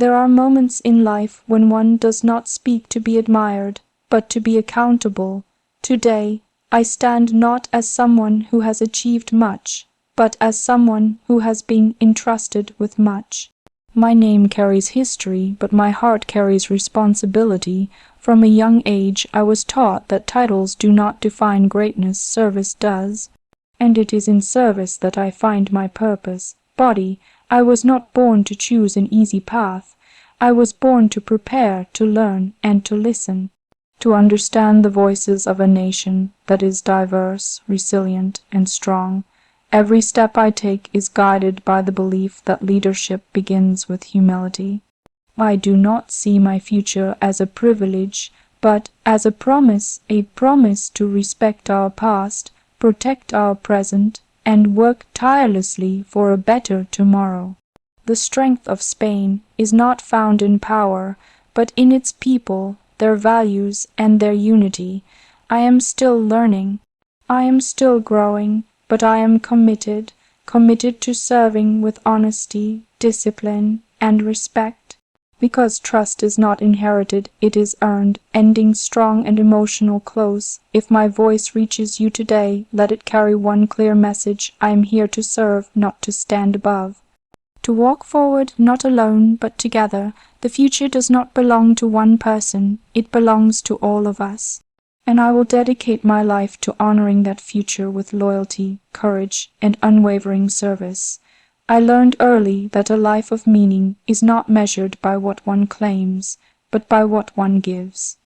There are moments in life when one does not speak to be admired, but to be accountable. Today, I stand not as someone who has achieved much, but as someone who has been entrusted with much. My name carries history, but my heart carries responsibility. From a young age I was taught that titles do not define greatness, service does. And it is in service that I find my purpose. Body, I was not born to choose an easy path. I was born to prepare, to learn, and to listen, to understand the voices of a nation that is diverse, resilient, and strong. Every step I take is guided by the belief that leadership begins with humility. I do not see my future as a privilege, but as a promise to respect our past, protect our present, and work tirelessly for a better tomorrow. The strength of Spain is not found in power, but in its people, their values, and their unity. I am still learning. I am still growing, but I am committed to serving with honesty, discipline, and respect. Because trust is not inherited, it is earned, ending strong and emotional close. If my voice reaches you today, let it carry one clear message: I am here to serve, not to stand above. To walk forward, not alone, but together. The future does not belong to one person, it belongs to all of us. And I will dedicate my life to honoring that future with loyalty, courage, and unwavering service. I learned early that a life of meaning is not measured by what one claims, but by what one gives.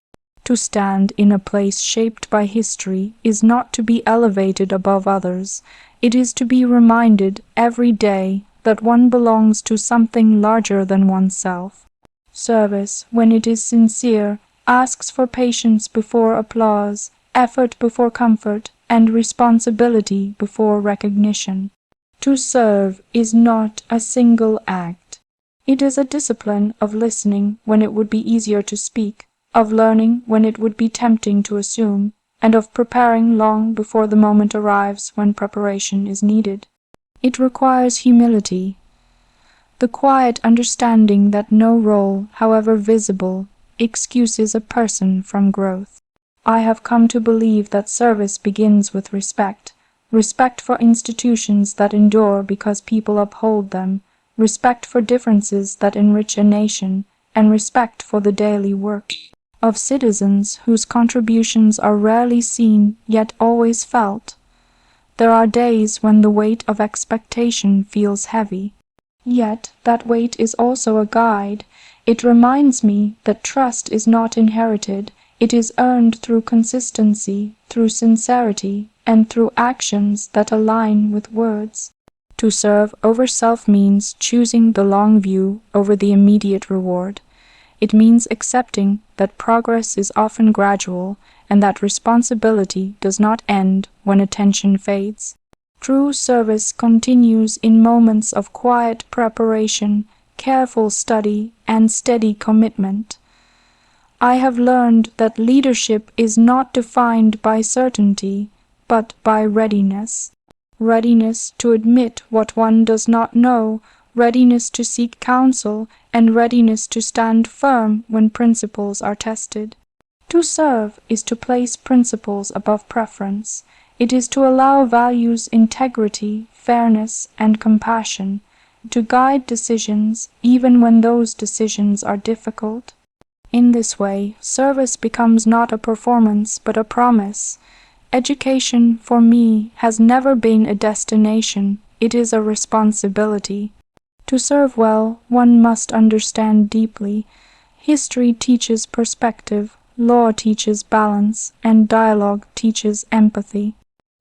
To stand in a place shaped by history is not to be elevated above others. It is to be reminded every day that one belongs to something larger than oneself. Service, when it is sincere, asks for patience before applause, effort before comfort, and responsibility before recognition. To serve is not a single act. It is a discipline of listening when it would be easier to speak, of learning when it would be tempting to assume, and of preparing long before the moment arrives when preparation is needed. It requires humility, the quiet understanding that no role, however visible, excuses a person from growth. I have come to believe that service begins with respect for institutions that endure because people uphold them, respect for differences that enrich a nation, and respect for the daily work of citizens whose contributions are rarely seen yet always felt. There are days when the weight of expectation feels heavy. Yet that weight is also a guide. It reminds me that trust is not inherited. It is earned through consistency, through sincerity, and through actions that align with words. To serve over self means choosing the long view over the immediate reward. It means accepting that progress is often gradual and that responsibility does not end when attention fades. True service continues in moments of quiet preparation, careful study, and steady commitment. I have learned that leadership is not defined by certainty, but by readiness. Readiness to admit what one does not know, readiness to seek counsel, and readiness to stand firm when principles are tested. To serve is to place principles above preference. It is to allow values integrity, fairness, and compassion, to guide decisions even when those decisions are difficult. In this way, service becomes not a performance but a promise. Education, for me, has never been a destination, it is a responsibility. To serve well, one must understand deeply. History teaches perspective, law teaches balance, and dialogue teaches empathy.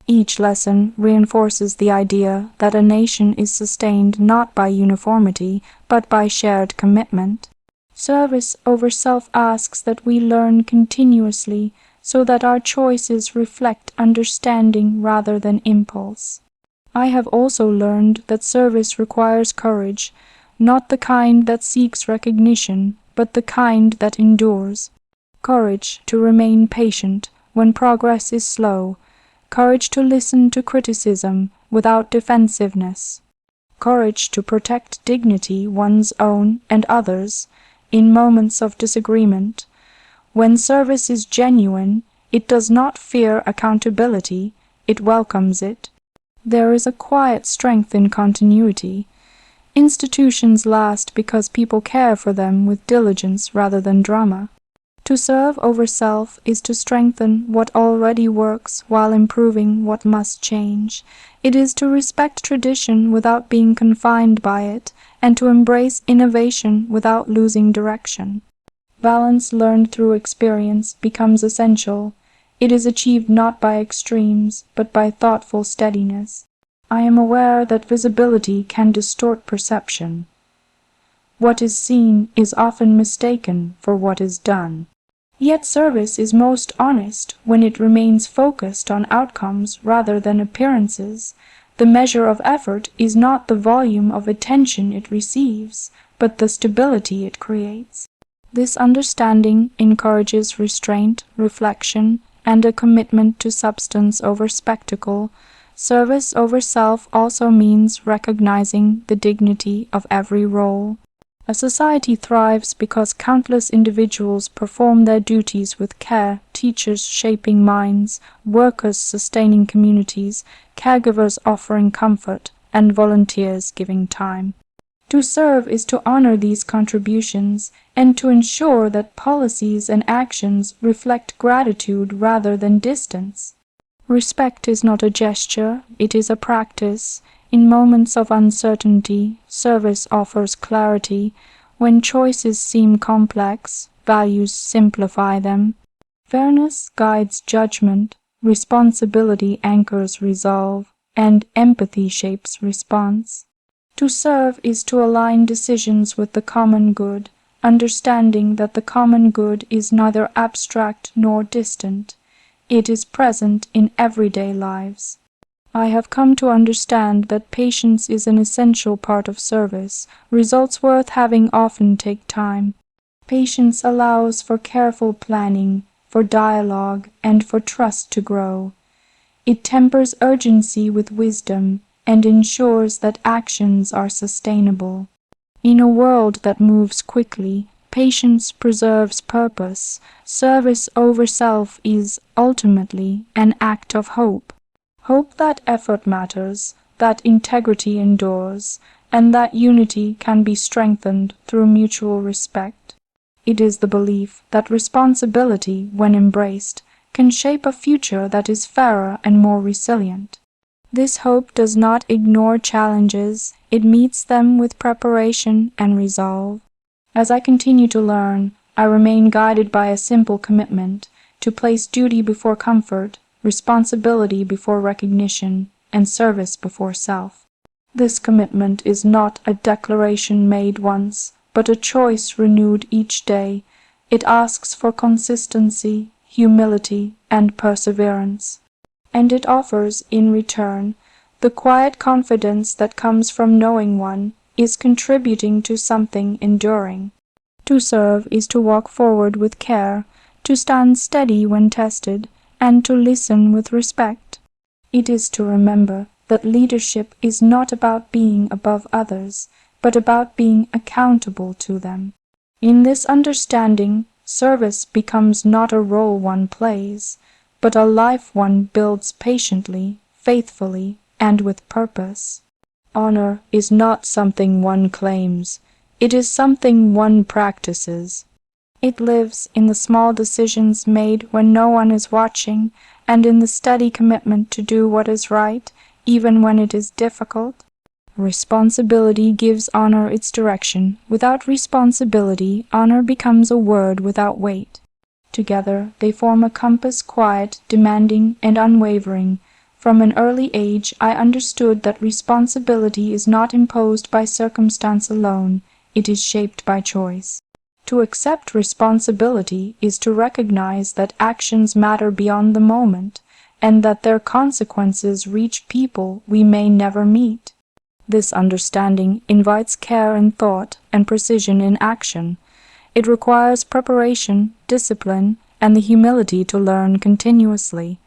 Each lesson reinforces the idea that a nation is sustained not by uniformity, but by shared commitment. Service over self asks that we learn continuously, so that our choices reflect understanding rather than impulse. I have also learned that service requires courage, not the kind that seeks recognition, but the kind that endures. Courage to remain patient when progress is slow, courage to listen to criticism without defensiveness, courage to protect dignity, one's own and others, in moments of disagreement. When service is genuine, it does not fear accountability, it welcomes it. There is a quiet strength in continuity. Institutions last because people care for them with diligence rather than drama. To serve over self is to strengthen what already works while improving what must change. It is to respect tradition without being confined by it, and to embrace innovation without losing direction. Balance learned through experience becomes essential. It is achieved not by extremes, but by thoughtful steadiness. I am aware that visibility can distort perception. What is seen is often mistaken for what is done. Yet service is most honest when it remains focused on outcomes rather than appearances. The measure of effort is not the volume of attention it receives, but the stability it creates. This understanding encourages restraint, reflection, and a commitment to substance over spectacle. Service over self also means recognizing the dignity of every role. A society thrives because countless individuals perform their duties with care, teachers shaping minds, workers sustaining communities, caregivers offering comfort, and volunteers giving time. To serve is to honor these contributions and to ensure that policies and actions reflect gratitude rather than distance. Respect is not a gesture, it is a practice. In moments of uncertainty, service offers clarity. When choices seem complex, values simplify them. Fairness guides judgment, responsibility anchors resolve, and empathy shapes response. To serve is to align decisions with the common good, understanding that the common good is neither abstract nor distant. It is present in everyday lives. I have come to understand that patience is an essential part of service. Results worth having often take time. Patience allows for careful planning, for dialogue, and for trust to grow. It tempers urgency with wisdom and ensures that actions are sustainable. In a world that moves quickly, patience preserves purpose. Service over self is, ultimately, an act of hope. Hope that effort matters, that integrity endures, and that unity can be strengthened through mutual respect. It is the belief that responsibility, when embraced, can shape a future that is fairer and more resilient. This hope does not ignore challenges, it meets them with preparation and resolve. As I continue to learn, I remain guided by a simple commitment to place duty before comfort, responsibility before recognition, and service before self. This commitment is not a declaration made once, but a choice renewed each day. It asks for consistency, humility, and perseverance. And it offers, in return, the quiet confidence that comes from knowing one is contributing to something enduring. To serve is to walk forward with care, to stand steady when tested, and to listen with respect. It is to remember that leadership is not about being above others, but about being accountable to them. In this understanding, service becomes not a role one plays, but a life one builds patiently, faithfully, and with purpose. Honor is not something one claims, it is something one practices. It lives in the small decisions made when no one is watching, and in the steady commitment to do what is right, even when it is difficult. Responsibility gives honor its direction. Without responsibility, honor becomes a word without weight. Together, they form a compass quiet, demanding, and unwavering. From an early age, I understood that responsibility is not imposed by circumstance alone, it is shaped by choice. To accept responsibility is to recognize that actions matter beyond the moment, and that their consequences reach people we may never meet. This understanding invites care in thought and precision in action. It requires preparation, discipline, and the humility to learn continuously.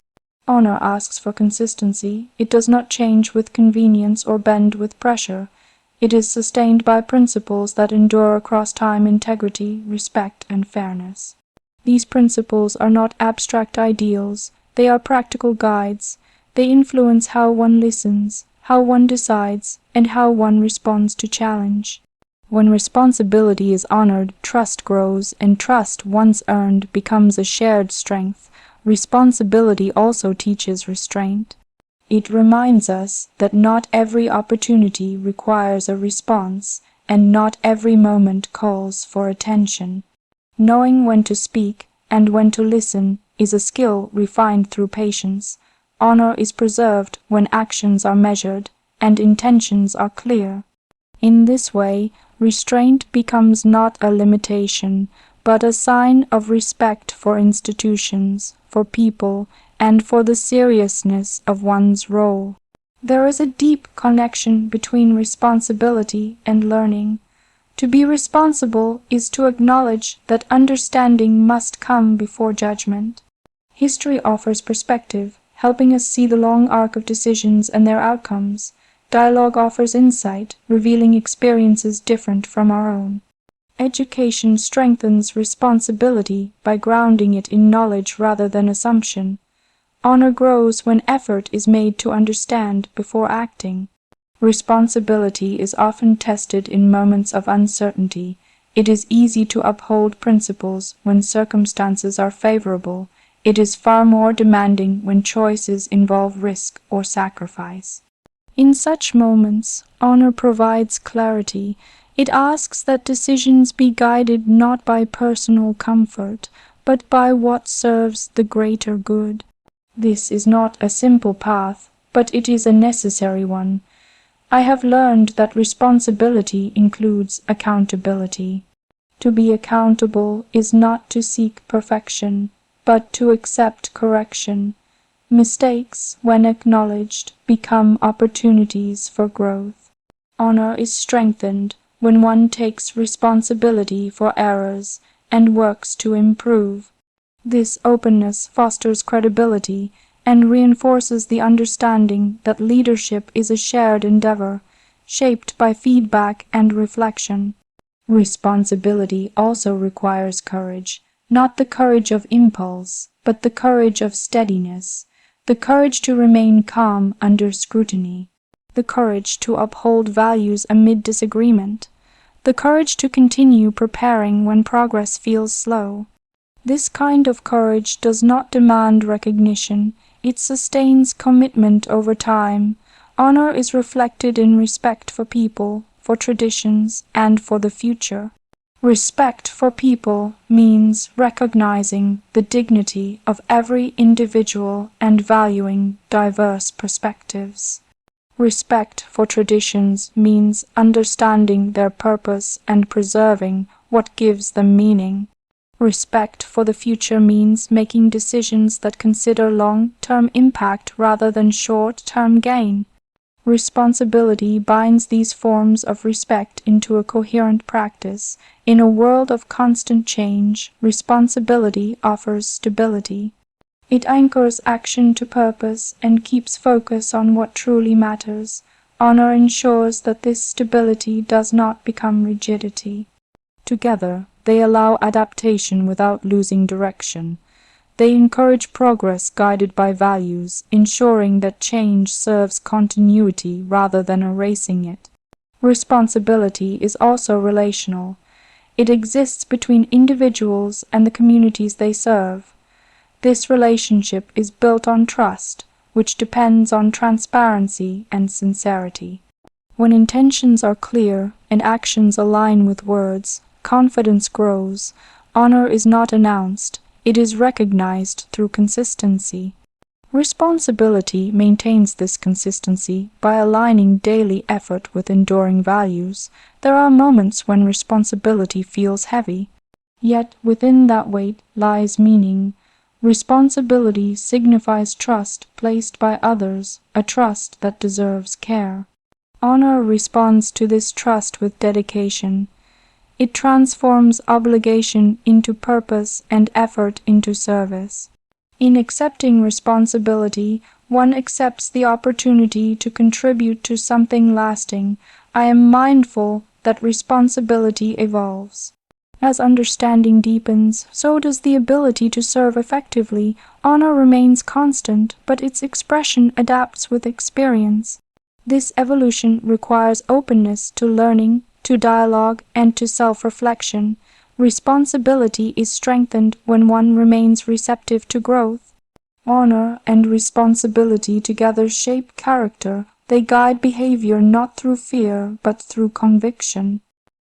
Honor asks for consistency. It does not change with convenience or bend with pressure. It is sustained by principles that endure across time: integrity, respect, and fairness. These principles are not abstract ideals, they are practical guides. They influence how one listens, how one decides, and how one responds to challenge. When responsibility is honored, trust grows, and trust, once earned, becomes a shared strength. Responsibility also teaches restraint. It reminds us that not every opportunity requires a response, and not every moment calls for attention. Knowing when to speak and when to listen is a skill refined through patience. Honor is preserved when actions are measured and intentions are clear. In this way, restraint becomes not a limitation, but a sign of respect for institutions, for people, and for the seriousness of one's role. There is a deep connection between responsibility and learning. To be responsible is to acknowledge that understanding must come before judgment. History offers perspective, helping us see the long arc of decisions and their outcomes. Dialogue offers insight, revealing experiences different from our own. Education strengthens responsibility by grounding it in knowledge rather than assumption. Honor grows when effort is made to understand before acting. Responsibility is often tested in moments of uncertainty. It is easy to uphold principles when circumstances are favorable. It is far more demanding when choices involve risk or sacrifice. In such moments, honor provides clarity. It asks that decisions be guided not by personal comfort, but by what serves the greater good. This is not a simple path, but it is a necessary one. I have learned that responsibility includes accountability. To be accountable is not to seek perfection, but to accept correction. Mistakes, when acknowledged, become opportunities for growth. Honor is strengthened when one takes responsibility for errors and works to improve. This openness fosters credibility and reinforces the understanding that leadership is a shared endeavor, shaped by feedback and reflection. Responsibility also requires courage, not the courage of impulse, but the courage of steadiness, the courage to remain calm under scrutiny, the courage to uphold values amid disagreement, the courage to continue preparing when progress feels slow. This kind of courage does not demand recognition, it sustains commitment over time. Honor is reflected in respect for people, for traditions, and for the future. Respect for people means recognizing the dignity of every individual and valuing diverse perspectives. Respect for traditions means understanding their purpose and preserving what gives them meaning. Respect for the future means making decisions that consider long-term impact rather than short-term gain. Responsibility binds these forms of respect into a coherent practice. In a world of constant change, responsibility offers stability. It anchors action to purpose and keeps focus on what truly matters. Honor ensures that this stability does not become rigidity. Together, they allow adaptation without losing direction. They encourage progress guided by values, ensuring that change serves continuity rather than erasing it. Responsibility is also relational. It exists between individuals and the communities they serve. This relationship is built on trust, which depends on transparency and sincerity. When intentions are clear and actions align with words, confidence grows. Honor is not announced, it is recognized through consistency. Responsibility maintains this consistency by aligning daily effort with enduring values. There are moments when responsibility feels heavy, yet within that weight lies meaning. Responsibility signifies trust placed by others, a trust that deserves care. Honor responds to this trust with dedication. It transforms obligation into purpose and effort into service. In accepting responsibility, one accepts the opportunity to contribute to something lasting. I am mindful that responsibility evolves. As understanding deepens, so does the ability to serve effectively. Honor remains constant, but its expression adapts with experience. This evolution requires openness to learning, to dialogue, and to self-reflection. Responsibility is strengthened when one remains receptive to growth. Honor and responsibility together shape character. They guide behavior not through fear, but through conviction.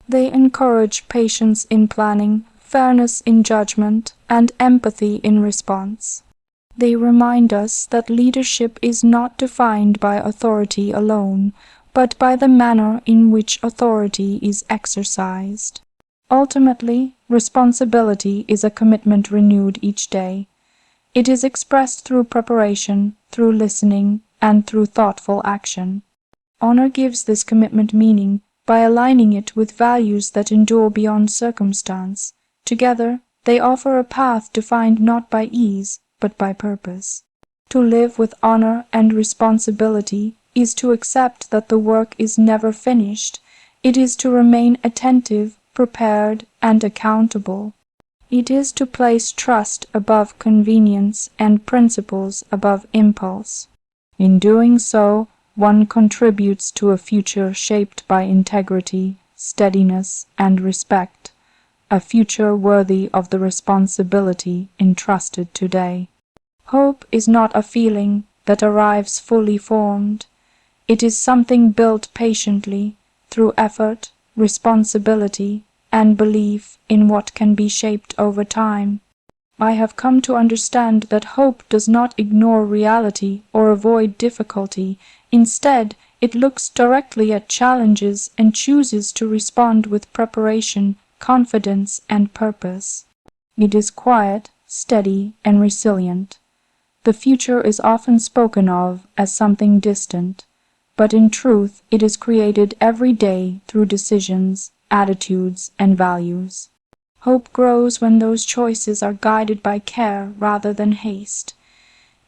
They encourage patience in planning, fairness in judgment, and empathy in response. They remind us that leadership is not defined by authority alone, but by the manner in which authority is exercised. Ultimately, responsibility is a commitment renewed each day. It is expressed through preparation, through listening, and through thoughtful action. Honor gives this commitment meaning by aligning it with values that endure beyond circumstance. Together, they offer a path defined not by ease, but by purpose. To live with honor and responsibility is to accept that the work is never finished. It is to remain attentive, prepared, and accountable. It is to place trust above convenience and principles above impulse. In doing so, one contributes to a future shaped by integrity, steadiness, and respect, a future worthy of the responsibility entrusted today. Hope is not a feeling that arrives fully formed. It is something built patiently through effort, responsibility, and belief in what can be shaped over time. I have come to understand that hope does not ignore reality or avoid difficulty. Instead, it looks directly at challenges and chooses to respond with preparation, confidence, and purpose. It is quiet, steady, and resilient. The future is often spoken of as something distant, but in truth it is created every day through decisions, attitudes, and values. Hope grows when those choices are guided by care rather than haste.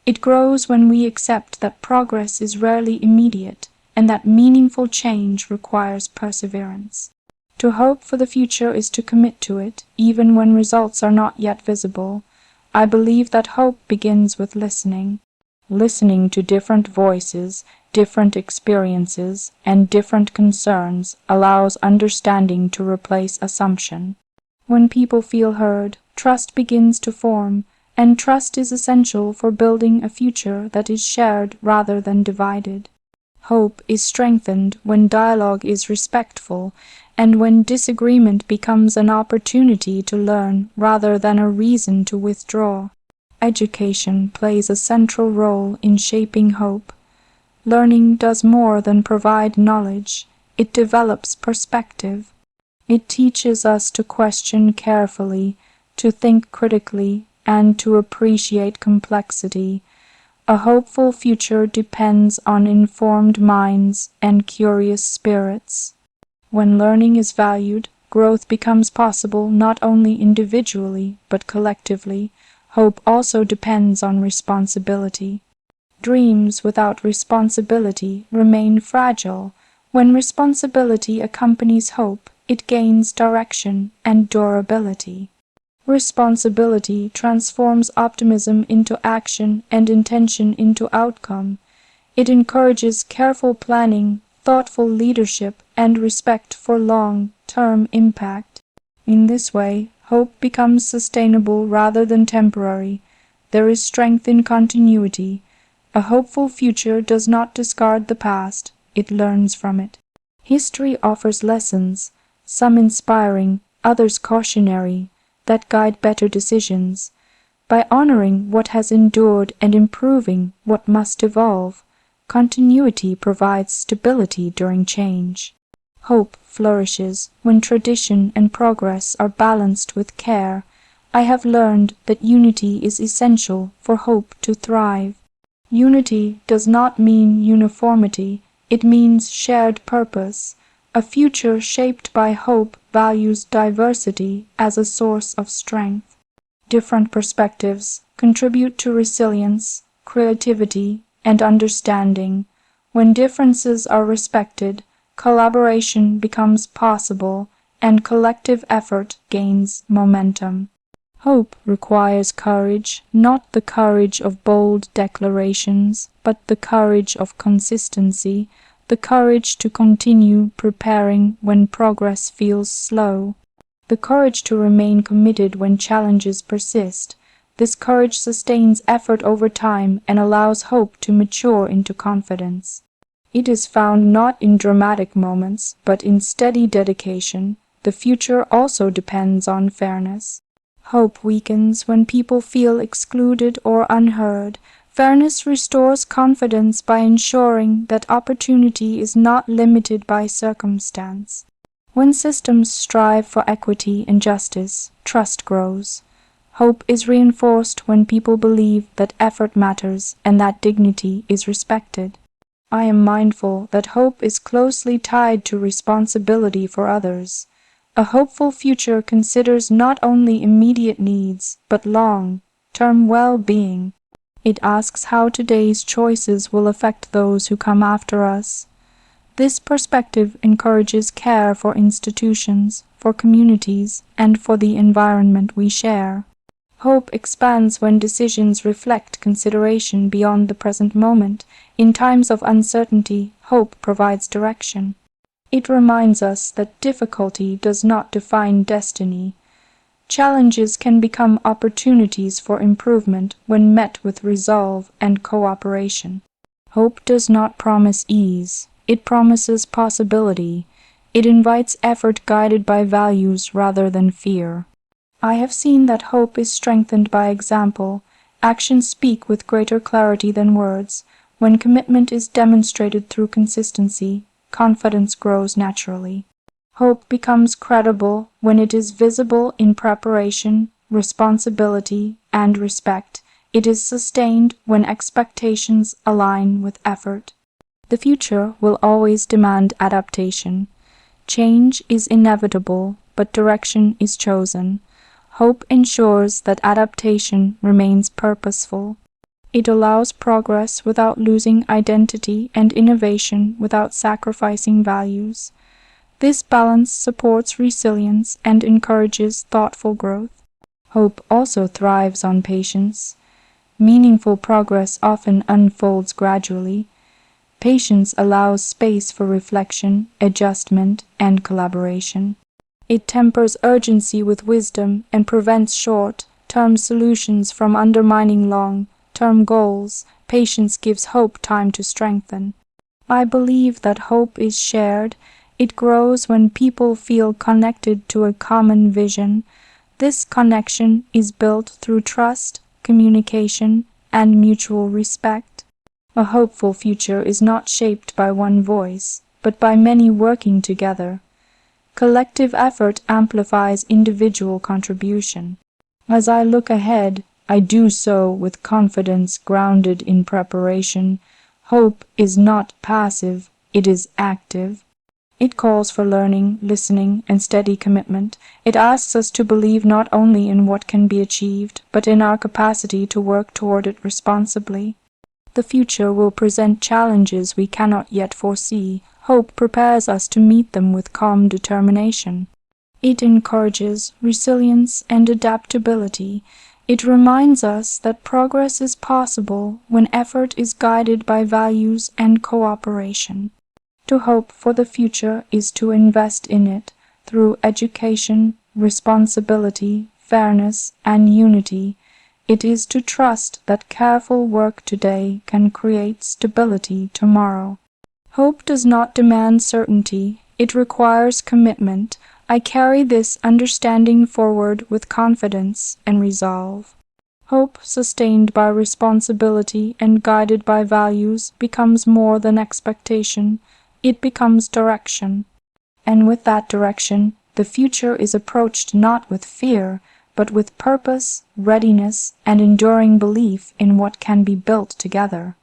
It grows when we accept that progress is rarely immediate and that meaningful change requires perseverance. To hope for the future is to commit to it, even when results are not yet visible. I believe that hope begins with listening. Listening to different voices, different experiences, and different concerns allows understanding to replace assumption. When people feel heard, trust begins to form, and trust is essential for building a future that is shared rather than divided. Hope is strengthened when dialogue is respectful, and when disagreement becomes an opportunity to learn rather than a reason to withdraw. Education plays a central role in shaping hope. Learning does more than provide knowledge, it develops perspective. It teaches us to question carefully, to think critically, and to appreciate complexity. A hopeful future depends on informed minds and curious spirits. When learning is valued, growth becomes possible not only individually but collectively. Hope also depends on responsibility. Dreams without responsibility remain fragile. When responsibility accompanies hope, it gains direction and durability. Responsibility transforms optimism into action and intention into outcome. It encourages careful planning, thoughtful leadership, and respect for long-term impact. In this way, hope becomes sustainable rather than temporary. There is strength in continuity. A hopeful future does not discard the past, it learns from it. History offers lessons, some inspiring, others cautionary, that guide better decisions. By honoring what has endured and improving what must evolve, continuity provides stability during change. Hope flourishes when tradition and progress are balanced with care. I have learned that unity is essential for hope to thrive. Unity does not mean uniformity, it means shared purpose. A future shaped by hope values diversity as a source of strength. Different perspectives contribute to resilience, creativity, and understanding. When differences are respected, collaboration becomes possible, and collective effort gains momentum. Hope requires courage, not the courage of bold declarations, but the courage of consistency, the courage to continue preparing when progress feels slow, the courage to remain committed when challenges persist. This courage sustains effort over time and allows hope to mature into confidence. It is found not in dramatic moments, but in steady dedication. The future also depends on fairness. Hope weakens when people feel excluded or unheard. Fairness restores confidence by ensuring that opportunity is not limited by circumstance. When systems strive for equity and justice, trust grows. Hope is reinforced when people believe that effort matters and that dignity is respected. I am mindful that hope is closely tied to responsibility for others. A hopeful future considers not only immediate needs, but long-term well-being. It asks how today's choices will affect those who come after us. This perspective encourages care for institutions, for communities, and for the environment we share. Hope expands when decisions reflect consideration beyond the present moment. In times of uncertainty, hope provides direction. It reminds us that difficulty does not define destiny. Challenges can become opportunities for improvement when met with resolve and cooperation. Hope does not promise ease. It promises possibility. It invites effort guided by values rather than fear. I have seen that hope is strengthened by example. Actions speak with greater clarity than words. When commitment is demonstrated through consistency, confidence grows naturally. Hope becomes credible when it is visible in preparation, responsibility, and respect. It is sustained when expectations align with effort. The future will always demand adaptation. Change is inevitable, but direction is chosen. Hope ensures that adaptation remains purposeful. It allows progress without losing identity and innovation without sacrificing values. This balance supports resilience and encourages thoughtful growth. Hope also thrives on patience. Meaningful progress often unfolds gradually. Patience allows space for reflection, adjustment, and collaboration. It tempers urgency with wisdom and prevents short-term solutions from undermining long-term goals. Patience gives hope time to strengthen. I believe that hope is shared. It grows when people feel connected to a common vision. This connection is built through trust, communication, and mutual respect. A hopeful future is not shaped by one voice, but by many working together. Collective effort amplifies individual contribution. As I look ahead, I do so with confidence grounded in preparation. Hope is not passive, it is active. It calls for learning, listening, and steady commitment. It asks us to believe not only in what can be achieved, but in our capacity to work toward it responsibly. The future will present challenges we cannot yet foresee. Hope prepares us to meet them with calm determination. It encourages resilience and adaptability. It reminds us that progress is possible when effort is guided by values and cooperation. To hope for the future is to invest in it through education, responsibility, fairness, and unity. It is to trust that careful work today can create stability tomorrow. Hope does not demand certainty, it requires commitment. I carry this understanding forward with confidence and resolve. Hope sustained by responsibility and guided by values becomes more than expectation, it becomes direction. And with that direction, the future is approached not with fear, but with purpose, readiness, and enduring belief in what can be built together.